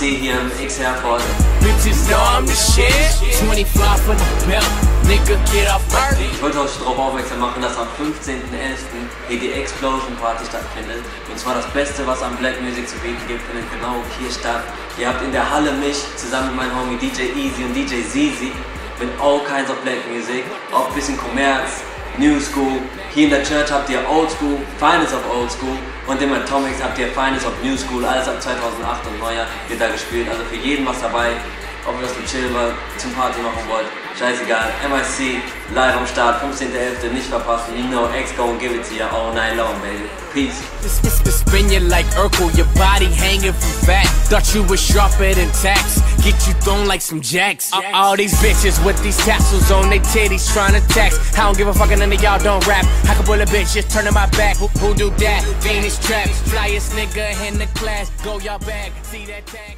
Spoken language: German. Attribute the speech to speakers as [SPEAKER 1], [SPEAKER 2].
[SPEAKER 1] MIC hier im X-Airport. Ich wollte euch darauf aufmerksam machen, dass am 15.11. hier die Explosion Party stattfindet. Und zwar das Beste, was an Black Music zu bieten gibt, findet genau hier statt. Ihr habt in der Halle mich zusammen mit meinem Homie DJ Easy und DJ Zizi mit all kinds of Black Music, auch ein bisschen Kommerz, New School. Hier in der Church habt ihr Old School, Finest of Old School, und im Atomics habt ihr Finest of New School. Alles ab 2008 und neuer wird da gespielt. Also für jeden was dabei. Ob ihr das mit chillen wollt, zum Party machen wollt, scheißegal. MIC, live am Start, 15.11. nicht verpassen. You know, X gon' give it to you all night long, baby. Peace.
[SPEAKER 2] Spin you like Urkel, your body hanging from fat. Thought you was sharper than tax. Get you thrown like some jacks. All these bitches with these tassels on their titties trying to tax. I don't give a fuck, none of y'all don't rap. I can pull a bitch, just turning my back. Who do that? Venus traps, flyest nigga in the class. Go y'all back, see that tag.